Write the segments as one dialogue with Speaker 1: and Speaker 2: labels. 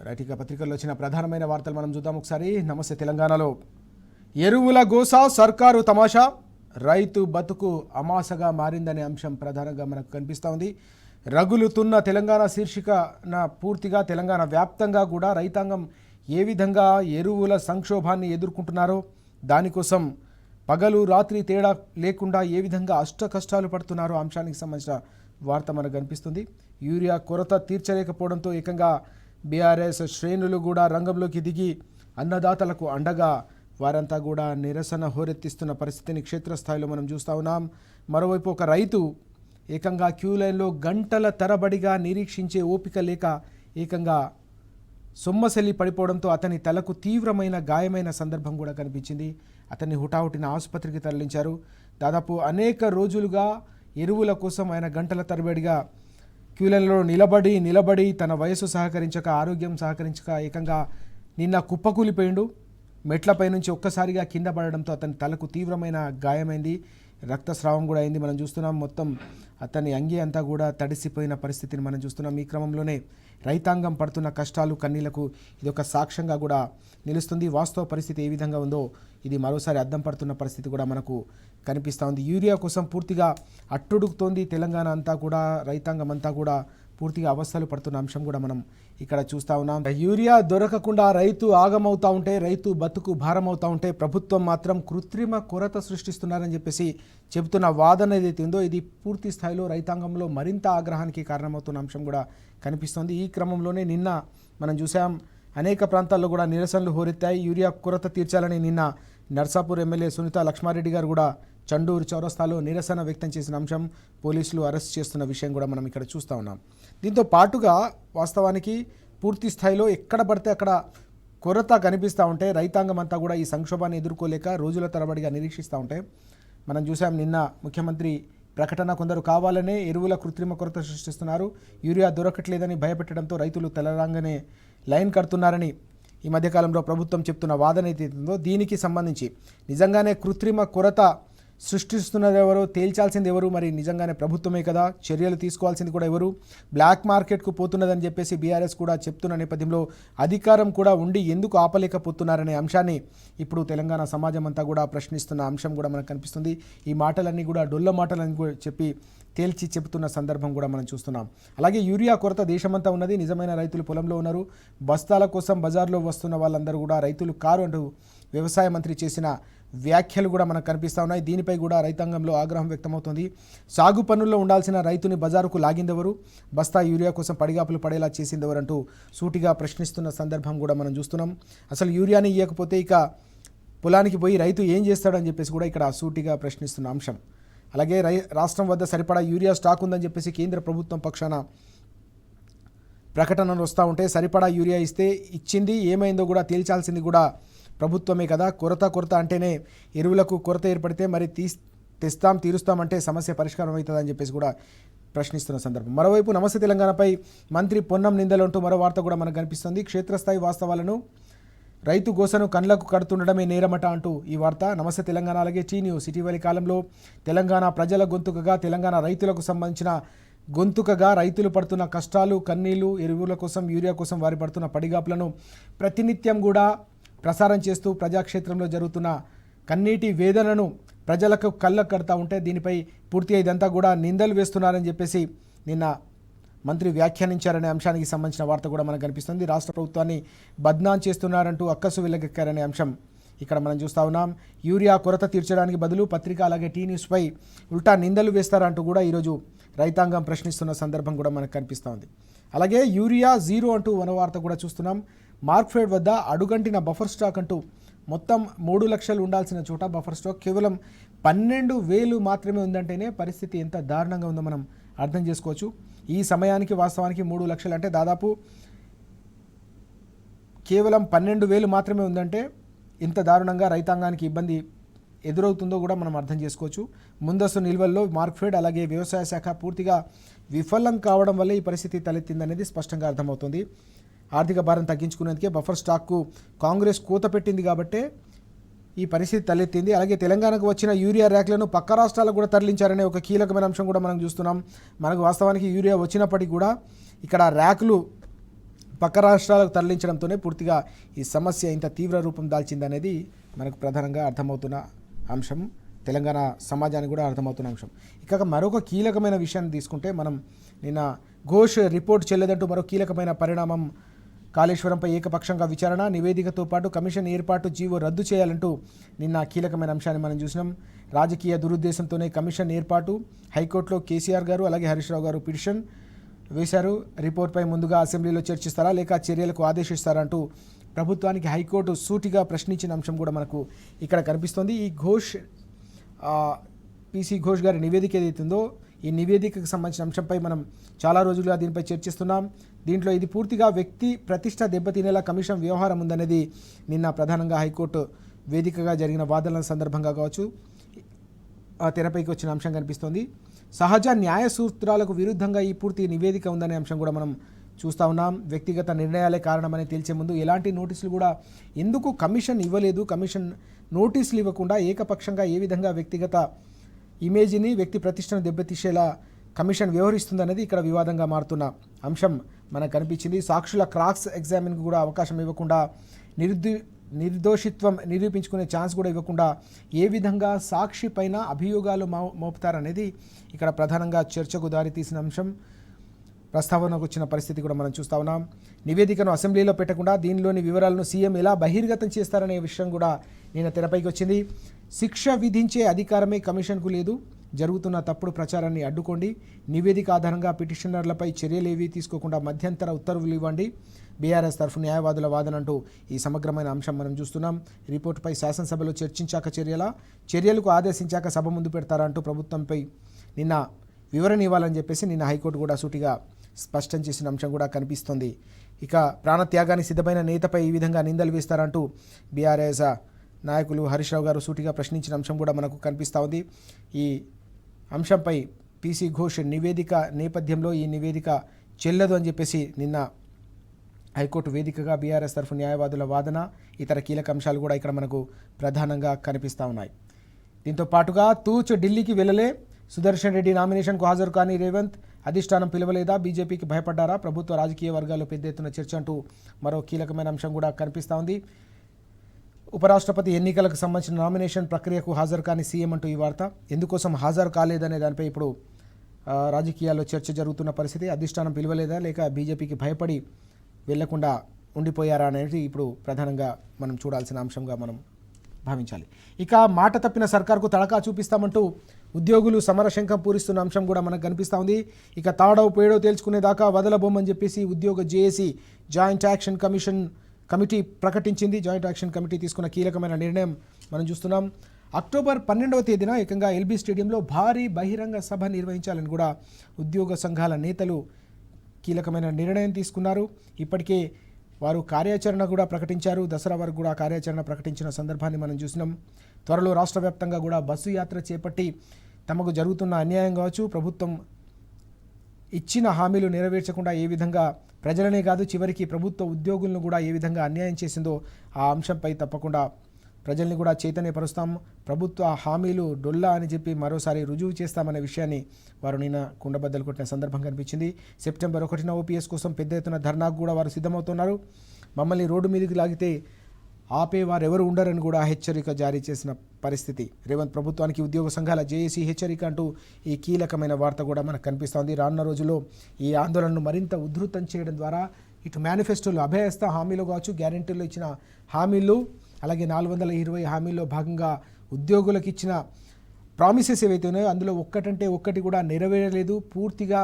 Speaker 1: రైటిక పత్రికల్లో వచ్చిన ప్రధానమైన వార్తలు మనం చూద్దాం ఒకసారి. నమస్తే తెలంగాణలో ఎరువుల గోసా సర్కారు తమాషా, రైతు బతుకు అమాసగా మారిందనే అంశం ప్రధానంగా మనకు కనిపిస్తూ ఉంది. రగులుతున్న తెలంగాణ శీర్షికన పూర్తిగా తెలంగాణ వ్యాప్తంగా కూడా రైతాంగం ఏ విధంగా ఎరువుల సంక్షోభాన్ని ఎదుర్కొంటున్నారో, దానికోసం పగలు రాత్రి తేడా లేకుండా ఏ విధంగా అష్ట కష్టాలు పడుతున్నారో అంశానికి సంబంధించిన వార్త మనకు కనిపిస్తుంది. యూరియా కొరత తీర్చలేకపోవడంతో ఏకంగా బీఆర్ఎస్ శ్రేణులు కూడా రంగంలోకి దిగి అన్నదాతలకు అండగా వారంతా కూడా నిరసన హోరెత్తిస్తున్న పరిస్థితిని క్షేత్రస్థాయిలో మనం చూస్తూ ఉన్నాం. మరోవైపు ఒక రైతు ఏకంగా క్యూ లైన్లో గంటల తరబడిగా నిరీక్షించే ఓపిక లేక ఏకంగా సొమ్మసెల్లి పడిపోవడంతో అతని తలకు తీవ్రమైన గాయమైన సందర్భం కూడా కనిపించింది. అతన్ని హుటాహుటిన ఆసుపత్రికి తరలించారు. దాదాపు అనేక రోజులుగా ఎరువుల కోసం ఆయన గంటల తరబడిగా క్యూలైన్లో నిలబడి తన వయసు సహకరించక, ఆరోగ్యం సహకరించక ఏకంగా నిన్న కుప్పకూలిపోయిండు. మెట్లపై నుంచి ఒక్కసారిగా కింద పడడంతో అతని తలకు తీవ్రమైన గాయమైంది. రక్తస్రావం కూడా అయింది. మనం చూస్తున్నాం మొత్తం అతని అంగి అంతా కూడా తడిసిపోయిన పరిస్థితిని మనం చూస్తున్నాం. ఈ క్రమంలోనే రైతాంగం పడుతున్న కష్టాలు కన్నీళ్లకు ఇది ఒక సాక్ష్యంగా కూడా నిలుస్తుంది. వాస్తవ పరిస్థితి ఏ విధంగా ఉందో ఇది మరోసారి అద్దం పడుతున్న పరిస్థితి కూడా మనకు కనిపిస్తూ ఉంది. యూరియా కోసం పూర్తిగా అట్టుడుకుతోంది తెలంగాణ అంతా కూడా, రైతాంగం అంతా కూడా పూర్తిగా అవస్థలు పడుతున్న అంశం కూడా మనం ఇక్కడ చూస్తూ ఉన్నాం. యూరియా దొరకకుండా రైతు ఆగమవుతూ ఉంటే, రైతు బతుకు భారం అవుతూ ఉంటే ప్రభుత్వం మాత్రం కృత్రిమ కొరత సృష్టిస్తున్నారని చెప్పేసి చెబుతున్న వాదన ఏదైతే ఉందో ఇది పూర్తి స్థాయిలో రైతాంగంలో మరింత ఆగ్రహానికి కారణమవుతున్న అంశం కూడా కనిపిస్తుంది. ఈ క్రమంలోనే నిన్న మనం చూసాం అనేక ప్రాంతాల్లో కూడా నిరసనలు హోరెత్తాయి. యూరియా కొరత తీర్చాలని నిన్న నర్సాపూర్ ఎమ్మెల్యే సునీత లక్ష్మారెడ్డి గారు కూడా చండూరు చౌరస్తాలో నిరసన వ్యక్తం చేసిన అంశం, పోలీసులు అరెస్ట్ చేస్తున్న విషయం కూడా మనం ఇక్కడ చూస్తూ ఉన్నాం. దీంతో పాటుగా వాస్తవానికి పూర్తి స్థాయిలో ఎక్కడ పడితే అక్కడ కొరత కనిపిస్తూ ఉంటే రైతాంగం అంతా కూడా ఈ సంక్షోభాన్ని ఎదుర్కోలేక రోజుల తరబడిగా నిరీక్షిస్తూ ఉంటే మనం చూసాం. నిన్న ముఖ్యమంత్రి ప్రకటన, కొందరు కావాలనే ఎరువుల కృత్రిమ కొరత సృష్టిస్తున్నారు, యూరియా దొరకట్లేదని భయపెట్టడంతో రైతులు తెల్లరాంగనే లైన్ కడుతున్నారని ఈ మధ్యకాలంలో ప్రభుత్వం చెప్తున్న వాదన అయితే ఉందో దీనికి సంబంధించి నిజంగానే కృత్రిమ కొరత సృష్టిస్తున్నది ఎవరో తేల్చాల్సింది ఎవరు? మరి నిజంగానే ప్రభుత్వమే కదా, చర్యలు తీసుకోవాల్సింది కూడా ఎవరు? బ్లాక్ మార్కెట్కు పోతున్నదని చెప్పేసి బీఆర్ఎస్ కూడా చెప్తున్న నేపథ్యంలో అధికారం కూడా ఉండి ఎందుకు ఆపలేకపోతున్నారనే అంశాన్ని ఇప్పుడు తెలంగాణ సమాజం అంతా కూడా ప్రశ్నిస్తున్న అంశం కూడా మనకు కనిపిస్తుంది. ఈ మాటలన్నీ కూడా డొల్ల మాటలని కూడా చెప్పి తేల్చి చెబుతున్న సందర్భం కూడా మనం చూస్తున్నాం. అలాగే యూరియా కొరత దేశమంతా ఉన్నది, నిజమైన రైతులు పొలంలో ఉన్నారు. బస్తాల కోసం బజార్లో వస్తున్న వాళ్ళందరూ కూడా రైతులు కారు అంటూ వ్యవసాయ మంత్రి చేసిన వ్యాఖ్యలు కూడా మనకు కనిపిస్తూ ఉన్నాయి. దీనిపై కూడా రైతాంగంలో ఆగ్రహం వ్యక్తమవుతుంది. సాగు పనుల్లో ఉండాల్సిన రైతుని బజారుకు లాగిందెవరు? బస్తా యూరియా కోసం పడిగాపులు పడేలా చేసిందెవరంటూ సూటిగా ప్రశ్నిస్తున్న సందర్భం కూడా మనం చూస్తున్నాం. అసలు యూరియాని ఇవ్వకపోతే ఇక పొలానికి పోయి రైతు ఏం చేస్తాడని చెప్పేసి కూడా ఇక్కడ సూటిగా ప్రశ్నిస్తున్న అంశం. అలాగే రాష్ట్రం వద్ద సరిపడా యూరియా స్టాక్ ఉందని చెప్పేసి కేంద్ర ప్రభుత్వం పక్షాన ప్రకటనలు వస్తూ ఉంటే సరిపడా యూరియా ఇస్తే ఇచ్చింది, ఏమైందో కూడా తేల్చాల్సింది కూడా ప్రభుత్వమే కదా. కొరత అంటేనే ఎరువులకు కొరత ఏర్పడితే మరి తీరుస్తామంటే సమస్య పరిష్కారం అవుతుందని చెప్పేసి కూడా ప్రశ్నిస్తున్న సందర్భం. మరోవైపు నమస్తే తెలంగాణపై మంత్రి పొన్నం నిందలంటూ మరో వార్త కూడా మనకు కనిపిస్తుంది. క్షేత్రస్థాయి వాస్తవాలను రైతు గోసను కళ్ళకు కడుతుండడమే నేరమట అంటూ ఈ వార్త. నమస్తే తెలంగాణ అలాగే టీ న్యూస్ ఇటీవలి కాలంలో తెలంగాణ ప్రజల గొంతుకగా, తెలంగాణ రైతులకు సంబంధించిన గొంతుకగా రైతులు పడుతున్న కష్టాలు కన్నీళ్లు, ఎరువుల కోసం యూరియా కోసం వారి పడుతున్న పడిగాపులను ప్రతినిత్యం కూడా ప్రసారం చేస్తూ ప్రజాక్షేత్రంలో జరుగుతున్న కన్నీటి వేదనను ప్రజలకు కళ్ళకు కడతా ఉంటే దీనిపై పూర్తిగా ఇదంతా కూడా నిందలు వేస్తున్నారని చెప్పేసి నిన్న మంత్రి వ్యాఖ్యానించారనే అంశానికి సంబంధించిన వార్త కూడా మనకు కనిపిస్తుంది. రాష్ట్ర ప్రభుత్వాన్ని బద్నాం చేస్తున్నారంటూ అక్కసు వెళ్ళగక్కారనే అంశం ఇక్కడ మనం చూస్తూ ఉన్నాం. యూరియా కొరత తీర్చడానికి బదులు పత్రిక అలాగే టీ న్యూస్పై ఉల్టా నిందలు వేస్తారంటూ కూడా ఈరోజు రైతాంగం ప్రశ్నిస్తున్న సందర్భం కూడా మనకు కనిపిస్తూ ఉంది. అలాగే యూరియా జీరో అంటూ వన వార్త కూడా చూస్తున్నాం. మార్క్ఫెడ్ వద్ద అడుగంటిన బఫర్ స్టాక్ అంటూ మొత్తం 3 లక్షలు ఉండాల్సిన చోట బఫర్ స్టాక్ కేవలం 12,000 మాత్రమే ఉందంటేనే పరిస్థితి ఎంత దారుణంగా ఉందో మనం అర్థం చేసుకోవచ్చు. ఈ సమయానికి వాస్తవానికి 3 లక్షలు అంటే దాదాపు కేవలం 12,000 మాత్రమే ఉందంటే ఎంత దారుణంగా రైతాంగానికి ఇబ్బంది ఎదురవుతుందో కూడా మనం అర్థం చేసుకోవచ్చు. ముందస్తు నిల్వల్లో మార్క్ఫెడ్ అలాగే వ్యవసాయ శాఖ పూర్తిగా విఫలం కావడం వల్ల ఈ పరిస్థితి తలెత్తిందనేది స్పష్టంగా అర్థమవుతుంది. ఆర్థిక భారం తగ్గించుకునేందుకే బఫర్ స్టాక్కు కాంగ్రెస్ కూత పెట్టింది కాబట్టే ఈ పరిస్థితి తలెత్తింది. అలాగే తెలంగాణకు వచ్చిన యూరియా ర్యాక్లను పక్క రాష్ట్రాలకు కూడా తరలించారనే ఒక కీలకమైన అంశం కూడా మనం చూస్తున్నాం. మనకు వాస్తవానికి యూరియా వచ్చినప్పటికీ కూడా ఇక్కడ ర్యాకులు పక్క రాష్ట్రాలకు తరలించడంతోనే పూర్తిగా ఈ సమస్య ఇంత తీవ్ర రూపం దాల్చిందనేది మనకు ప్రధానంగా అర్థమవుతున్న అంశం, తెలంగాణ సమాజానికి కూడా అర్థమవుతున్న అంశం. ఇక మరొక కీలకమైన విషయాన్ని తీసుకుంటే మనం నిన్న ఘోష్ రిపోర్ట్ చెల్లదంటూ మరో కీలకమైన పరిణామం, కాళేశ్వరంపై ఏకపక్షంగా విచారణ, నివేదికతో పాటు కమిషన్ ఏర్పాటు జీవో రద్దు చేయాలంటూ నిన్న కీలకమైన అంశాన్ని మనం చూసినాం. రాజకీయ దురుద్దేశంతోనే కమిషన్ ఏర్పాటు, హైకోర్టులో కేసీఆర్ గారు అలాగే హరీష్ రావు గారు పిటిషన్ వేశారు. రిపోర్ట్పై ముందుగా అసెంబ్లీలో చర్చిస్తారా లేక చర్యలకు ఆదేశిస్తారా అంటూ ప్రభుత్వానికి హైకోర్టు సూటిగా ప్రశ్నించిన అంశం కూడా మనకు ఇక్కడ కనిపిస్తోంది. ఈ ఘోష్ పీసీ ఘోష్ గారి నివేదిక ఏదైతుందో ఈ నివేదికకు సంబంధించిన అంశంపై మనం చాలా రోజులుగా దీనిపై చర్చిస్తున్నాం. దీంట్లో ఇది పూర్తిగా వ్యక్తి ప్రతిష్ట దెబ్బతినేలా కమిషన్ వ్యవహారం ఉందనేది నిన్న ప్రధానంగా హైకోర్టు వేదికగా జరిగిన వాదనల సందర్భంగా కావచ్చు తెరపైకి వచ్చిన అంశం కనిపిస్తోంది. సహజ న్యాయ సూత్రాలకు విరుద్ధంగా ఈ పూర్తి నివేదిక ఉందనే అంశం కూడా మనం చూస్తూ ఉన్నాం. వ్యక్తిగత నిర్ణయాలే కారణమని తేల్చే ముందు ఎలాంటి నోటీసులు కూడా ఎందుకు కమిషన్ ఇవ్వలేదు, కమిషన్ నోటీసులు ఇవ్వకుండా ఏకపక్షంగా ఏ విధంగా వ్యక్తిగత ఇమేజ్ని వ్యక్తి ప్రతిష్టను దెబ్బతీసేలా కమిషన్ వ్యవహరిస్తుందనేది ఇక్కడ వివాదంగా మారుతున్న అంశం మనకు కనిపించింది. సాక్షుల క్రాస్ ఎగ్జామిన్కి కూడా అవకాశం ఇవ్వకుండా, నిర్దోషిత్వం నిరూపించుకునే ఛాన్స్ కూడా ఇవ్వకుండా ఏ విధంగా సాక్షి పైన అభియోగాలు మోపుతారనేది ఇక్కడ ప్రధానంగా చర్చకు దారితీసిన అంశం, ప్రస్తావనకు వచ్చిన పరిస్థితి కూడా మనం చూస్తూ ఉన్నాం. నివేదికను అసెంబ్లీలో పెట్టకుండా దీనిలోని వివరాలను సీఎం ఎలా బహిర్గతం చేస్తారనే విషయం కూడా నిన్న తెరపైకి వచ్చింది. శిక్ష విధించే అధికారమే కమిషన్కు లేదు, జరుగుతున్న తప్పుడు ప్రచారాన్ని అడ్డుకోండి, నివేదిక ఆధారంగా పిటిషనర్లపై చర్యలేవి తీసుకోకుండా మధ్యంతర ఉత్తర్వులు ఇవ్వండి, బీఆర్ఎస్ తరఫు న్యాయవాదుల వాదన అంటూ ఈ సమగ్రమైన అంశం మనం చూస్తున్నాం. రిపోర్టుపై శాసనసభలో చర్చించాక చర్యలకు ఆదేశించాక సభ ముందు పెడతారా అంటూ ప్రభుత్వంపై నిన్న వివరణ ఇవ్వాలని చెప్పేసి నిన్న హైకోర్టు కూడా సూటిగా స్పష్టం చేసిన అంశం కూడా కనిపిస్తోంది. ఇక ప్రాణత్యాగానికి సిద్ధమైన నేతపై ఈ విధంగా నిందలు వేస్తారంటూ బీఆర్ఎస్ నాయకులు హరీష్ రావు గారు సూటిగా ప్రశ్నించిన అంశం కూడా మనకు కనిపిస్తూ ఉంది. ఈ అంశంపై పీసీ ఘోష్ నివేదిక నేపథ్యంలో ఈ నివేదిక చెల్లదు అని చెప్పేసి నిన్న హైకోర్టు వేదికగా బీఆర్ఎస్ తరఫు న్యాయవాదుల వాదన, ఇతర కీలక అంశాలు కూడా ఇక్కడ మనకు ప్రధానంగా కనిపిస్తూ ఉన్నాయి. దీంతో పాటుగా తూచ్ ఢిల్లీకి వెళ్ళలే, సుదర్శన్ రెడ్డి నామినేషన్కు హాజరు కాని రేవంత్, అధిష్టానం పిలవలేదా, బీజేపీకి భయపడ్డారా, ప్రభుత్వ రాజకీయ వర్గాల్లో పెద్ద ఎత్తున చర్చ అంటూ మరో కీలకమైన అంశం కూడా కనిపిస్తూ ఉంది. ఉపరాష్ట్రపతి ఎన్నికలకు సంబంధించిన నామినేషన్ ప్రక్రియకు హాజరు కాని సీఎం అంటూ ఈ వార్త, ఎందుకోసం హాజరు కాలేదనే దానిపై ఇప్పుడు రాజకీయాల్లో చర్చ జరుగుతున్న పరిస్థితి. అధిష్టానం పిలవలేదా లేక బీజేపీకి భయపడి వెళ్లకుండా ఉండిపోయారా అనేది ఇప్పుడు ప్రధానంగా మనం చూడాల్సిన అంశంగా మనం భావించాలి. ఇక మాట తప్పిన సర్కార్కు తడకా చూపిస్తామంటూ ఉద్యోగులు సమరశంఖం పూరిస్తున్న అంశం కూడా మనకు కనిపిస్తూ ఉంది. ఇక తాడో పేడో తేల్చుకునేదాకా వదలబోమని చెప్పేసి ఉద్యోగ జేఏసీ జాయింట్ యాక్షన్ కమిటీ ప్రకటించింది. జాయింట్ యాక్షన్ కమిటీ తీసుకున్న కీలకమైన నిర్ణయం మనం చూస్తున్నాం. అక్టోబర్ 12వ తేదీన ఏకంగా ఎల్బీ స్టేడియంలో భారీ బహిరంగ సభ నిర్వహించాలని కూడా ఉద్యోగ సంఘాల నేతలు కీలకమైన నిర్ణయం తీసుకున్నారు. ఇప్పటికే వారు కార్యాచరణ కూడా ప్రకటించారు. దసరా వరకు కూడా కార్యాచరణ ప్రకటించిన సందర్భాన్ని మనం చూసినాం. త్వరలో రాష్ట్ర వ్యాప్తంగా కూడా బస్సు యాత్ర చేపట్టి తమకు జరుగుతున్న అన్యాయం కావచ్చు, ప్రభుత్వం ఇచ్చిన హామీలు నెరవేర్చకుండా ఏ విధంగా ప్రజలనే కాదు చివరికి ప్రభుత్వ ఉద్యోగులను కూడా ఏ విధంగా అన్యాయం చేసిందో ఆ అంశంపై తప్పకుండా ప్రజల్ని కూడా చైతన్యపరుస్తాం, ప్రభుత్వ హామీలు డొల్లా అని చెప్పి మరోసారి రుజువు చేస్తామనే విషయాన్ని వారు నిన్న కుండబద్దలు కొట్టిన సందర్భం కనిపించింది. సెప్టెంబర్ 1న ఓపీఎస్ కోసం పెద్ద ఎత్తున ధర్నాకు కూడా వారు సిద్ధమవుతున్నారు. మమ్మల్ని రోడ్డు మీదకి లాగితే ఆపే వారు ఎవరు ఉండరని కూడా హెచ్చరిక జారీ చేసిన పరిస్థితి. రేవంత్ ప్రభుత్వానికి ఉద్యోగ సంఘాల జేఏసీ హెచ్చరిక అంటూ ఈ కీలకమైన వార్త కూడా మనకు కనిపిస్తోంది. రానున్న రోజుల్లో ఈ ఆందోళనను మరింత ఉధృతం చేయడం ద్వారా ఇటు మేనిఫెస్టోలో అభయస్థ హామీలు కావచ్చు, గ్యారెంటీలో ఇచ్చిన హామీలు, అలాగే 420 హామీల్లో భాగంగా ఉద్యోగులకు ఇచ్చిన ప్రామిసెస్ ఏవైతే ఉన్నాయో అందులో ఒక్కటంటే ఒక్కటి కూడా నెరవేరలేదు. పూర్తిగా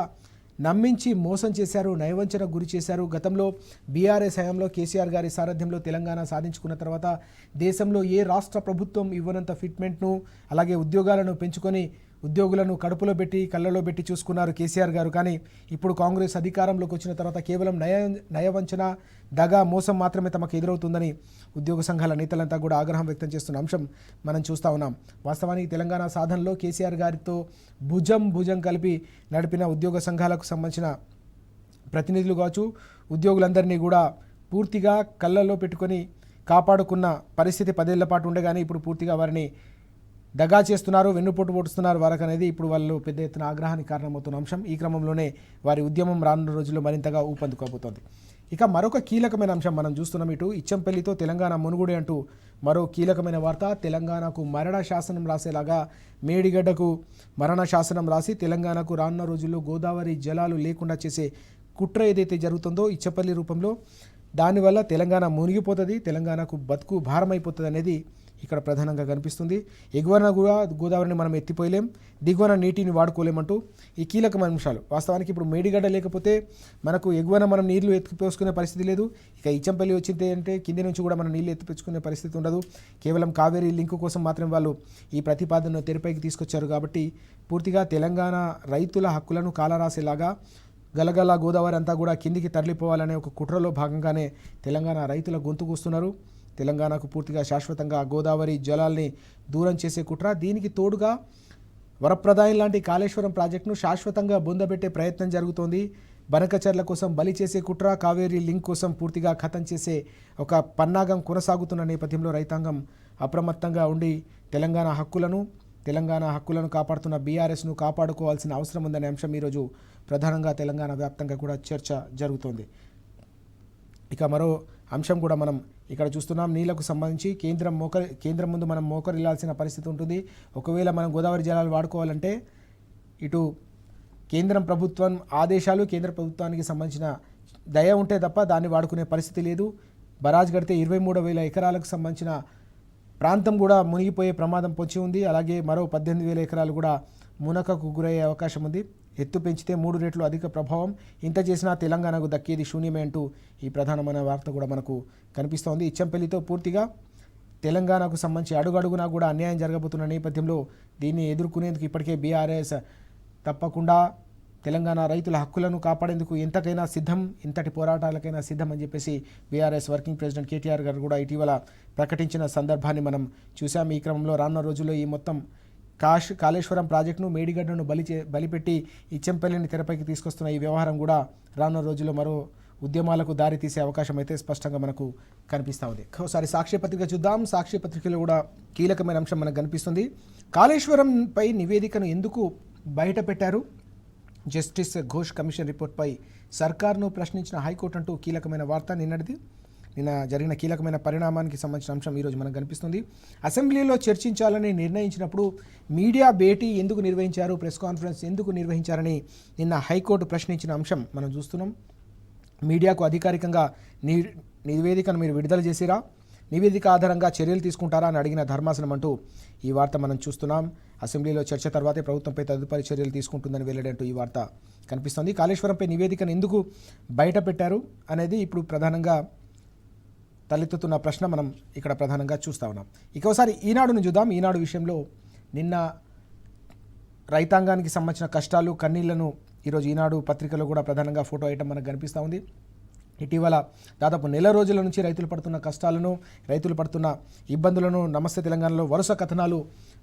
Speaker 1: నమ్మించి మోసం చేశారు, నయవంచనకు గురి చేశారు. గతంలో బీఆర్ఎస్ హయాంలో కేసీఆర్ గారి సారథ్యంలో తెలంగాణ సాధించుకున్న తర్వాత దేశంలో ఏ రాష్ట్ర ప్రభుత్వం ఇవ్వనంత ఫిట్మెంట్ను అలాగే ఉద్యోగాలను పెంచుకొని ఉద్యోగులను కడుపులో పెట్టి కళ్ళలో పెట్టి చూసుకున్నారు కేసీఆర్ గారు. కానీ ఇప్పుడు కాంగ్రెస్ అధికారంలోకి వచ్చిన తర్వాత కేవలం నయవంచన, దగా, మోసం మాత్రమే తమకు ఎదురవుతుందని ఉద్యోగ సంఘాల నేతలంతా కూడా ఆగ్రహం వ్యక్తం చేస్తున్న అంశం మనం చూస్తూ ఉన్నాం. వాస్తవానికి తెలంగాణ సాధనలో కేసీఆర్ గారితో భుజం కలిపి నడిపిన ఉద్యోగ సంఘాలకు సంబంధించిన ప్రతినిధులు కావచ్చు, ఉద్యోగులందరినీ కూడా పూర్తిగా కళ్ళల్లో పెట్టుకొని కాపాడుకున్న పరిస్థితి 10 ఏళ్ల పాటు ఉండగానే ఇప్పుడు పూర్తిగా వారిని దగా చేస్తున్నారు, వెన్నుపోటు పొడుస్తున్నారు వారికి అనేది ఇప్పుడు వాళ్ళు పెద్ద ఎత్తున ఆగ్రహానికి కారణమవుతున్న అంశం. ఈ క్రమంలోనే వారి ఉద్యమం రానున్న రోజుల్లో మరింతగా ఊపందుకోబోతోంది. ఇక మరొక కీలకమైన అంశం మనం చూస్తున్నాం. ఇటు ఇచ్చంపల్లితో తెలంగాణ మునుగుడి అంటూ మరో కీలకమైన వార్త. తెలంగాణకు మరణ శాసనం రాసేలాగా మేడిగడ్డకు మరణ శాసనం రాసి తెలంగాణకు రానున్న రోజుల్లో గోదావరి జలాలు లేకుండా చేసే కుట్ర ఏదైతే జరుగుతుందో ఇచ్చంపల్లి రూపంలో, దానివల్ల తెలంగాణ మునిగిపోతుంది, తెలంగాణకు బతుకు భారమైపోతుంది అనేది ఇక్కడ ప్రధానంగా కనిపిస్తుంది. ఎగువన కూడా గోదావరిని మనం ఎత్తిపోయలేం, దిగువన నీటిని వాడుకోలేమంటూ ఈ కీలకమైన అంశాలు. వాస్తవానికి ఇప్పుడు మేడిగడ్డ లేకపోతే మనకు ఎగువన మనం నీళ్లు ఎత్తిపోసుకునే పరిస్థితి లేదు. ఇక ఇచ్చంపల్లి వచ్చింది అంటే కింది నుంచి కూడా మనం నీళ్లు ఎత్తిపెచ్చుకునే పరిస్థితి ఉండదు. కేవలం కావేరీ లింకు కోసం మాత్రం వాళ్ళు ఈ ప్రతిపాదనను తెరపైకి తీసుకొచ్చారు. కాబట్టి పూర్తిగా తెలంగాణ రైతుల హక్కులను కాలరాసేలాగా గలగల గోదావరి అంతా కూడా కిందికి తరలిపోవాలనే ఒక కుట్రలో భాగంగానే తెలంగాణ రైతుల గొంతు కూస్తున్నారు. తెలంగాణకు పూర్తిగా శాశ్వతంగా గోదావరి జలాల్ని దూరం చేసే కుట్ర, దీనికి తోడుగా వరప్రదాయం లాంటి కాళేశ్వరం ప్రాజెక్టును శాశ్వతంగా బొందబెట్టే ప్రయత్నం జరుగుతోంది. బనకచర్ల కోసం బలి చేసే కుట్ర, కావేరీ లింక్ కోసం పూర్తిగా ఖతం చేసే ఒక పన్నాగం కొనసాగుతున్న నేపథ్యంలో రైతాంగం అప్రమత్తంగా ఉండి తెలంగాణ హక్కులను కాపాడుతున్న బీఆర్ఎస్ను కాపాడుకోవాల్సిన అవసరం ఉందనే అంశం ఈరోజు ప్రధానంగా తెలంగాణ వ్యాప్తంగా కూడా చర్చ జరుగుతోంది. ఇక మరో అంశం కూడా మనం ఇక్కడ చూస్తున్నాం. నీళ్లకు సంబంధించి కేంద్రం ముందు మనం మోకరిల్లాల్సిన పరిస్థితి ఉంటుంది. ఒకవేళ మనం గోదావరి జలాలు వాడుకోవాలంటే ఇటు కేంద్రం ప్రభుత్వం ఆదేశాలు, కేంద్ర ప్రభుత్వానికి సంబంధించిన దయ ఉంటే తప్ప దాన్ని వాడుకునే పరిస్థితి లేదు. బరాజ్ కడితే 23,000 ఎకరాలకు సంబంధించిన ప్రాంతం కూడా మునిగిపోయే ప్రమాదం పొంచి ఉంది. అలాగే మరో 18,000 ఎకరాలు కూడా మునకకు గురయ్యే అవకాశం ఉంది. ఎత్తు పెంచితే 3 రెట్లు అధిక ప్రభావం, ఇంత చేసినా తెలంగాణకు దక్కేది శూన్యమే అంటూ ఈ ప్రధానమైన వార్త కూడా మనకు కనిపిస్తోంది. ఇచ్చంపల్లితో పూర్తిగా తెలంగాణకు సంబంధించి అడుగడుగునా కూడా అన్యాయం జరగబోతున్న నేపథ్యంలో దీన్ని ఎదుర్కొనేందుకు ఇప్పటికే బీఆర్ఎస్ తప్పకుండా తెలంగాణ రైతుల హక్కులను కాపాడేందుకు ఎంతకైనా సిద్ధం, ఇంతటి పోరాటాలకైనా సిద్ధం అని చెప్పేసి బీఆర్ఎస్ వర్కింగ్ ప్రెసిడెంట్ కేటీఆర్ గారు కూడా ఇటీవల ప్రకటించిన సందర్భాన్ని మనం చూసాం. ఈ క్రమంలో రానున్న రోజుల్లో ఈ మొత్తం కాళేశ్వరం ప్రాజెక్టును, మేడిగడ్డను బలిపెట్టి ఇచ్చంపల్లిని తెరపైకి తీసుకొస్తున్న ఈ వ్యవహారం కూడా రానున్న రోజుల్లో మరో ఉద్యమాలకు దారి తీసే అవకాశం అయితే స్పష్టంగా మనకు కనిపిస్తూ ఉంది. ఒకసారి సాక్షి పత్రిక చూద్దాం. సాక్షి పత్రికలో కూడా కీలకమైన అంశం మనకు కనిపిస్తుంది. కాళేశ్వరంపై నివేదికను ఎందుకు బయట పెట్టారు, జస్టిస్ ఘోష్ కమిషన్ రిపోర్ట్పై సర్కార్ను ప్రశ్నించిన హైకోర్టు అంటూ కీలకమైన వార్త. నిన్న జరిగిన కీలకమైన పరిణామానికి సంబంధించిన అంశం ఈరోజు మనకు కనిపిస్తుంది. అసెంబ్లీలో చర్చించాలని నిర్ణయించినప్పుడు మీడియా భేటీ ఎందుకు నిర్వహించారు, ప్రెస్ కాన్ఫరెన్స్ ఎందుకు నిర్వహించారని నిన్న హైకోర్టు ప్రశ్నించిన అంశం మనం చూస్తున్నాం. మీడియాకు అధికారికంగా నివేదికను మీరు విడుదల చేసిరా, నివేదిక ఆధారంగా చర్యలు తీసుకుంటారా అని అడిగిన ధర్మాసనం అంటూ ఈ వార్త మనం చూస్తున్నాం. అసెంబ్లీలో చర్చ తర్వాతే ప్రభుత్వంపై తదుపరి చర్యలు తీసుకుంటుందని వెల్లడంటూ ఈ వార్త కనిపిస్తోంది. కాళేశ్వరంపై నివేదికను ఎందుకు బయట పెట్టారు అనేది ఇప్పుడు ప్రధానంగా తలెత్తుతున్న ప్రశ్న మనం ఇక్కడ ప్రధానంగా చూస్తూ ఉన్నాం. ఇక ఒకసారి ఈనాడును చూద్దాం. ఈనాడు విషయంలో నిన్న రైతాంగానికి సంబంధించిన కష్టాలు, కన్నీళ్లను ఈరోజు ఈనాడు పత్రికలో కూడా ప్రధానంగా ఫోటో వేయటం మనకు కనిపిస్తూ ఉంది. ఇటీవల దాదాపు నెల రోజుల నుంచి రైతులు పడుతున్న కష్టాలను, రైతులు పడుతున్న ఇబ్బందులను నమస్తే తెలంగాణలో వరుస కథనాలు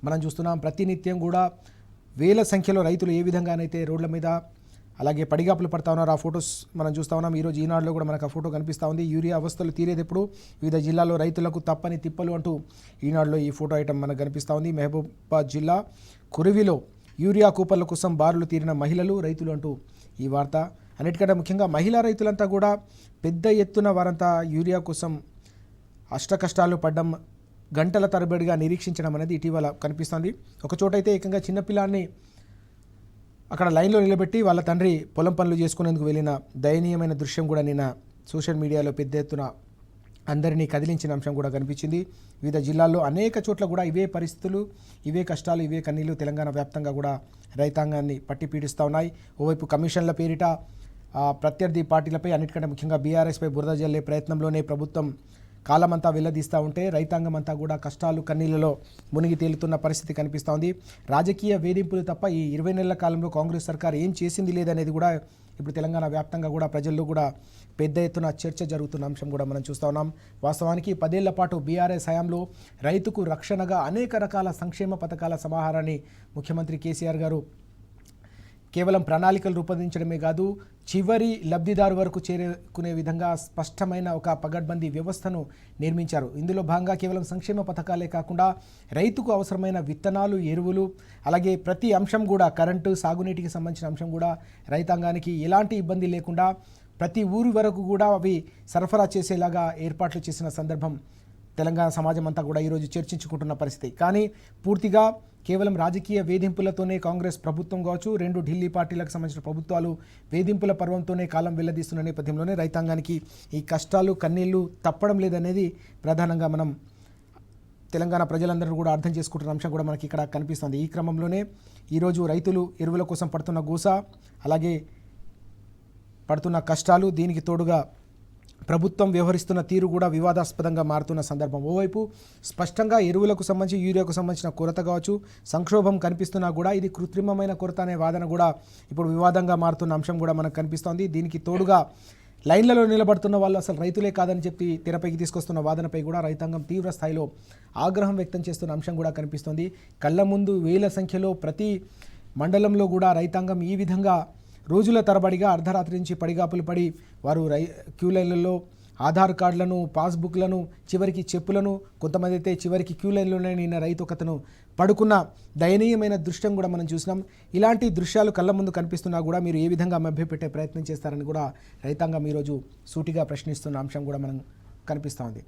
Speaker 1: మనం చూస్తున్నాం. ప్రతినిత్యం కూడా వేల సంఖ్యలో రైతులు ఏ విధంగానైతే రోడ్ల మీద అలాగే పడిగాపులు పడతా ఉన్నారు, ఆ ఫొటోస్ మనం చూస్తూ ఉన్నాం. ఈరోజు ఈనాడులో కూడా మనకు ఆ ఫోటో కనిపిస్తూ ఉంది. యూరియా అవస్థలు తీరేదెప్పుడు, వివిధ జిల్లాల్లో రైతులకు తప్పని తిప్పలు అంటూ ఈనాడులో ఈ ఫోటో ఐటమ్ మనకు కనిపిస్తూ ఉంది. మహబూబాబాద్ జిల్లా కురివిలో యూరియా కూపర్ల కోసం బారులు తీరిన మహిళలు, రైతులు అంటూ ఈ వార్త. అన్నిటికంటే ముఖ్యంగా మహిళా రైతులంతా కూడా పెద్ద ఎత్తున వారంతా యూరియా కోసం అష్టకష్టాలు పడ్డం, గంటల తరబడిగా నిరీక్షించడం అనేది ఇటీవల కనిపిస్తుంది. ఒక చోటైతే ఏకంగా చిన్నపిల్లాన్ని అక్కడ లైన్లో నిలబెట్టి వాళ్ళ తండ్రి పొలం పనులు చేసుకునేందుకు వెళ్ళిన దయనీయమైన దృశ్యం కూడా నిన్న సోషల్ మీడియాలో పెద్ద ఎత్తున అందరినీ కదిలించిన అంశం కూడా కనిపించింది. వివిధ జిల్లాల్లో అనేక చోట్ల కూడా ఇవే పరిస్థితులు, ఇవే కష్టాలు, ఇవే కన్నీళ్లు తెలంగాణ వ్యాప్తంగా కూడా రైతాంగాన్ని పట్టి పీడిస్తూ ఉన్నాయి. ఓవైపు కమిషన్ల పేరిట ప్రత్యర్థి పార్టీలపై, అన్నిటికంటే ముఖ్యంగా బీఆర్ఎస్పై బురద జల్లే ప్రయత్నంలోనే ప్రభుత్వం కాలమంతా వెల్లదీస్తూ ఉంటే రైతాంగం అంతా కూడా కష్టాలు, కన్నీళ్లలో మునిగి తేలుతున్న పరిస్థితి కనిపిస్తూ ఉంది. రాజకీయ వేధింపులు తప్ప ఈ 20 నెలల కాలంలో కాంగ్రెస్ సర్కార్ ఏం చేసింది లేదనేది కూడా ఇప్పుడు తెలంగాణ వ్యాప్తంగా కూడా ప్రజల్లో కూడా పెద్ద ఎత్తున చర్చ జరుగుతున్న అంశం కూడా మనం చూస్తూ ఉన్నాం. వాస్తవానికి 10 ఏళ్ల పాటు బీఆర్ఎస్ హయాంలో రైతుకు రక్షణగా అనేక రకాల సంక్షేమ పథకాల సమాహారాన్ని ముఖ్యమంత్రి కేసీఆర్ గారు కేవలం ప్రణాళికలు రూపొందించడమే కాదు, చివరి లబ్ధిదారు వరకు చేరుకునే విధంగా స్పష్టమైన ఒక పగడ్బందీ వ్యవస్థను నిర్మించారు. ఇందులో భాగంగా కేవలం సంక్షేమ పథకాలే కాకుండా రైతుకు అవసరమైన విత్తనాలు, ఎరువులు, అలాగే ప్రతి అంశం కూడా కరెంటు, సాగునీటికి సంబంధించిన అంశం కూడా రైతాంగానికి ఎలాంటి ఇబ్బంది లేకుండా ప్రతి ఊరి వరకు కూడా అవి సరఫరా చేసేలాగా ఏర్పాట్లు చేసిన సందర్భం తెలంగాణ సమాజం అంతా కూడా ఈరోజు చర్చించుకుంటున్న పరిస్థితి. కానీ పూర్తిగా కేవలం రాజకీయ వేధింపులతోనే కాంగ్రెస్ ప్రభుత్వం కావచ్చు, 2 ఢిల్లీ పార్టీలకు సంబంధించిన ప్రభుత్వాలు వేధింపుల పర్వంతోనే కాలం వెల్లదీస్తున్న నేపథ్యంలోనే రైతాంగానికి ఈ కష్టాలు కన్నీళ్లు తప్పడం లేదనేది ప్రధానంగా మనం తెలంగాణ ప్రజలందరూ కూడా అర్థం చేసుకుంటున్న అంశం కూడా మనకి ఇక్కడ కనిపిస్తుంది. ఈ క్రమంలోనే ఈరోజు రైతులు ఎరువుల కోసం పడుతున్న గోస, అలాగే పడుతున్న కష్టాలు, దీనికి తోడుగా ప్రభుత్వం వ్యవహరిస్తున్న తీరు కూడా వివాదాస్పదంగా మారుతున్న సందర్భం. ఓవైపు స్పష్టంగా ఎరువులకు సంబంధించి, యూరియాకు సంబంధించిన కొరత కావచ్చు, సంక్షోభం కనిపిస్తున్నా కూడా ఇది కృత్రిమమైన కొరత అనే వాదన కూడా ఇప్పుడు వివాదంగా మారుతున్న అంశం కూడా మనకు కనిపిస్తోంది. దీనికి తోడుగా లైన్లలో నిలబడుతున్న వాళ్ళు అసలు రైతులే కాదని చెప్పి తెరపైకి తీసుకొస్తున్న వాదనపై కూడా రైతాంగం తీవ్ర స్థాయిలో ఆగ్రహం వ్యక్తం చేస్తున్న అంశం కూడా కనిపిస్తోంది. కళ్ళ ముందు వేల సంఖ్యలో ప్రతి మండలంలో కూడా రైతాంగం ఈ విధంగా రోజుల తరబడిగా అర్ధరాత్రి నుంచి పడిగాపులు పడి వారు క్యూ లైన్లలో ఆధార్ కార్డులను, పాస్బుక్లను, చివరికి చెప్పులను, కొంతమంది అయితే చివరికి క్యూ లైన్లోనే నిన్న రైతు ఒకతను పడుకున్న దయనీయమైన దృశ్యం కూడా మనం చూసినాం. ఇలాంటి దృశ్యాలు కళ్ళ ముందు కనిపిస్తున్నా కూడా మీరు ఏ విధంగా మభ్యపెట్టే ప్రయత్నం చేస్తారని కూడా రైతాంగం ఈరోజు సూటిగా ప్రశ్నిస్తున్న అంశం కూడా మనం కనిపిస్తూ ఉంది.